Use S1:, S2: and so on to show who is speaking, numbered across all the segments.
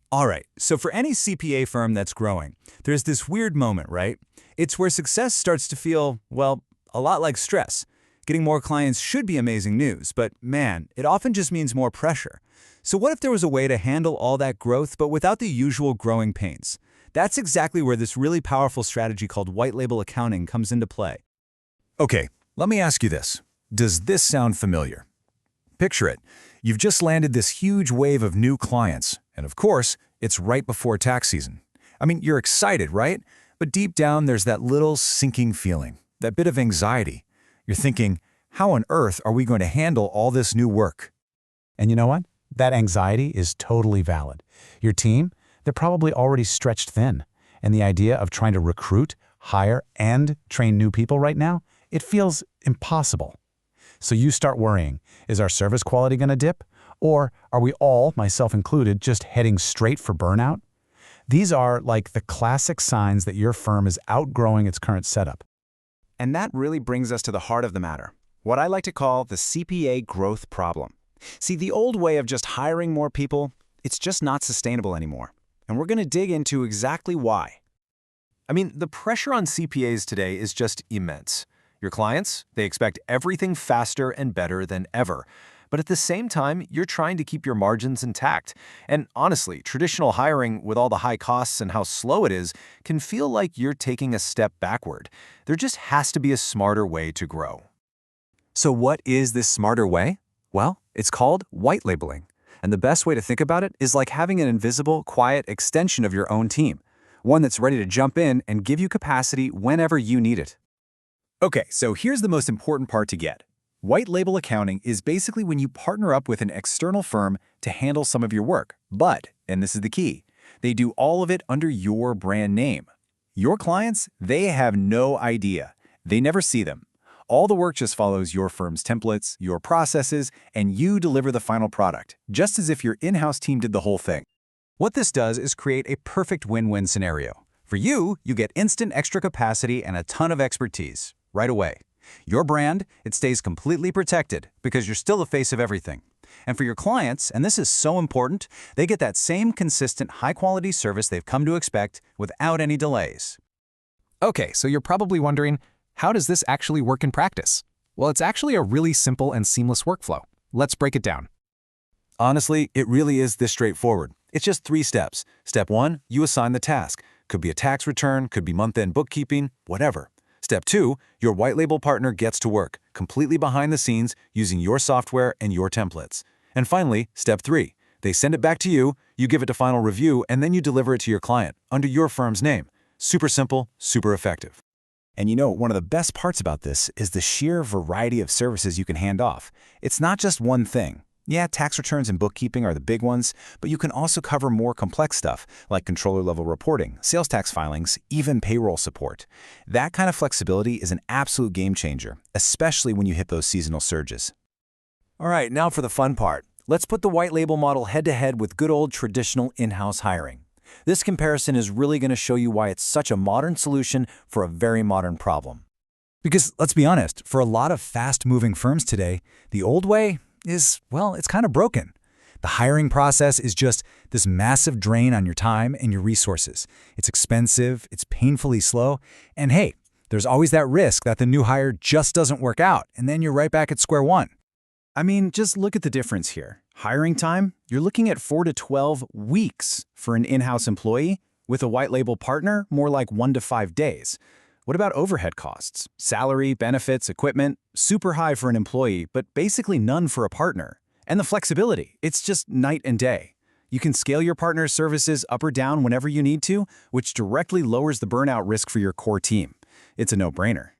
S1: All right, so for any CPA firm that's growing, there's this weird moment, right? It's where success starts to feel, well, a lot like stress. Getting more clients should be amazing news, but man, it often just means more pressure. So what if there was a way to handle all that growth, but without the usual growing pains? That's exactly where this really powerful strategy called white label accounting comes into play.
S2: Okay, let me ask you this. Does this sound familiar? Picture it. You've just landed this huge wave of new clients, and of course, it's right before tax season. I mean, you're excited, right? But deep down, there's that little sinking feeling, that bit of anxiety. You're thinking, how on earth are we going to handle all this new work?
S3: And you know what? That anxiety is totally valid. Your team, they're probably already stretched thin. And the idea of trying to recruit, hire, and train new people right now, it feels impossible. So you start worrying, is our service quality going to dip? Or are we all, myself included, just heading straight for burnout? These are like the classic signs that your firm is outgrowing its current setup.
S4: And that really brings us to the heart of the matter, what I like to call the CPA growth problem. See, the old way of just hiring more people, it's just not sustainable anymore. And we're going to dig into exactly why.
S5: I mean, the pressure on CPAs today is just immense. Your clients, they expect everything faster and better than ever. But at the same time, you're trying to keep your margins intact. And honestly, traditional hiring with all the high costs and how slow it is can feel like you're taking a step backward. There just has to be a smarter way to grow.
S6: So what is this smarter way? Well, it's called white labeling. And the best way to think about it is like having an invisible, quiet extension of your own team. One that's ready to jump in and give you capacity whenever you need it.
S2: Okay, so here's the most important part to get. White label accounting is basically when you partner up with an external firm to handle some of your work. But, and this is the key, they do all of it under your brand name. Your clients, they have no idea. They never see them. All the work just follows your firm's templates, your processes, and you deliver the final product, just as if your in-house team did the whole thing.
S1: What this does is create a perfect win-win scenario. For you, you get instant extra capacity and a ton of expertise right away. Your brand, it stays completely protected because you're still the face of everything. And for your clients, and this is so important, they get that same consistent, high-quality service they've come to expect without any delays.
S7: Okay, so you're probably wondering, how does this actually work in practice? Well, it's actually a really simple and seamless workflow. Let's break it down.
S2: Honestly, it really is this straightforward. It's just 3 steps. Step 1, you assign the task. Could be a tax return, could be month-end bookkeeping, whatever. Step 2, your white label partner gets to work, completely behind the scenes, using your software and your templates. And finally, Step 3, they send it back to you, you give it a final review, and then you deliver it to your client, under your firm's name. Super simple, super effective.
S3: And you know, one of the best parts about this is the sheer variety of services you can hand off. It's not just one thing. Yeah, tax returns and bookkeeping are the big ones, but you can also cover more complex stuff like controller-level reporting, sales tax filings, even payroll support. That kind of flexibility is an absolute game changer, especially when you hit those seasonal surges.
S1: All right, now for the fun part. Let's put the white label model head-to-head with good old traditional in-house hiring. This comparison is really going to show you why it's such a modern solution for a very modern problem.
S2: Because let's be honest, for a lot of fast-moving firms today, the old way is, well, it's kind of broken. The hiring process is just this massive drain on your time and your resources. It's expensive, it's painfully slow, and hey, there's always that risk that the new hire just doesn't work out, and then you're right back at square one.
S1: I mean, just look at the difference here. Hiring time, you're looking at 4 to 12 weeks for an in-house employee. With a white label partner, more like 1 to 5 days. What about overhead costs? Salary, benefits, equipment, super high for an employee, but basically none for a partner. And the flexibility, it's just night and day. You can scale your partner's services up or down whenever you need to, which directly lowers the burnout risk for your core team. It's a no-brainer.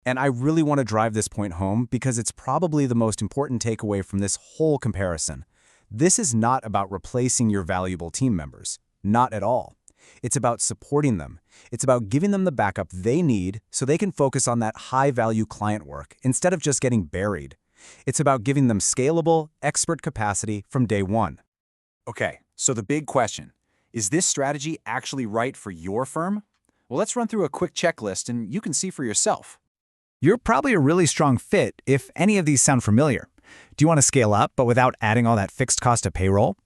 S1: And I really want to drive this point home because it's probably the most important takeaway from this whole comparison. This is not about replacing your valuable team members. Not at all. It's about supporting them. It's about giving them the backup they need so they can focus on that high-value client work instead of just getting buried. It's about giving them scalable, expert capacity from day one. Okay, so the big question, is this strategy actually right for your firm? Well, let's run through a quick checklist and you can see for yourself.
S3: You're probably a really strong fit if any of these sound familiar. Do you want to scale up but without adding all that fixed cost of payroll?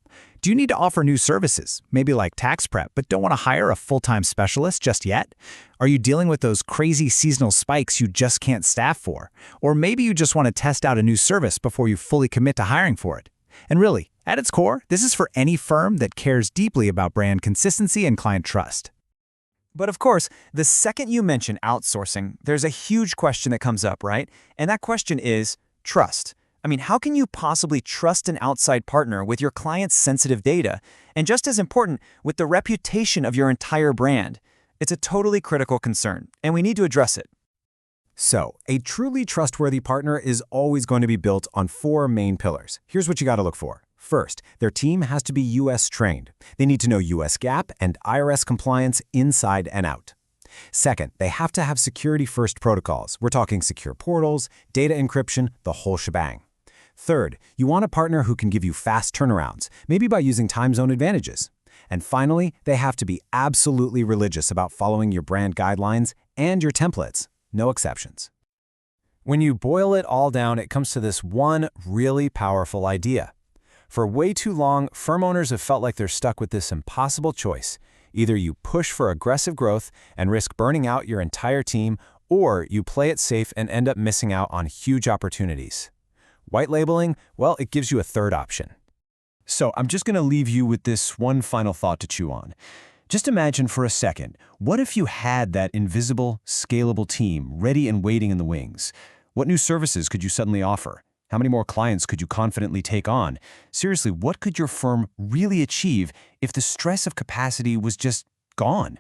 S1: Do you need to offer new services, maybe like tax prep, but don't want to hire a full-time specialist just yet? Are you dealing with those crazy seasonal spikes you just can't staff for? Or maybe you just want to test out a new service before you fully commit to hiring for it. And really, at its core, this is for any firm that cares deeply about brand consistency and client trust.
S2: But of course, the second you mention outsourcing, there's a huge question that comes up, right? And that question is trust. I mean, how can you possibly trust an outside partner with your client's sensitive data, and just as important, with the reputation of your entire brand? It's a totally critical concern, and we need to address it.
S4: So, a truly trustworthy partner is always going to be built on 4 main pillars. Here's what you got to look for. First, their team has to be U.S. trained. They need to know U.S. GAAP and IRS compliance inside and out. Second, they have to have security-first protocols. We're talking secure portals, data encryption, the whole shebang. Third, you want a partner who can give you fast turnarounds, maybe by using time zone advantages. And finally, they have to be absolutely religious about following your brand guidelines and your templates. No exceptions.
S5: When you boil it all down, it comes to this one really powerful idea. For way too long, firm owners have felt like they're stuck with this impossible choice. Either you push for aggressive growth and risk burning out your entire team, or you play it safe and end up missing out on huge opportunities. White labeling, well, it gives you a third option. So I'm just going to leave you with this one final thought to chew on. Just imagine for a second, what if you had that invisible, scalable team ready and waiting in the wings? What new services could you suddenly offer? How many more clients could you confidently take on? Seriously, what could your firm really achieve if the stress of capacity was just gone?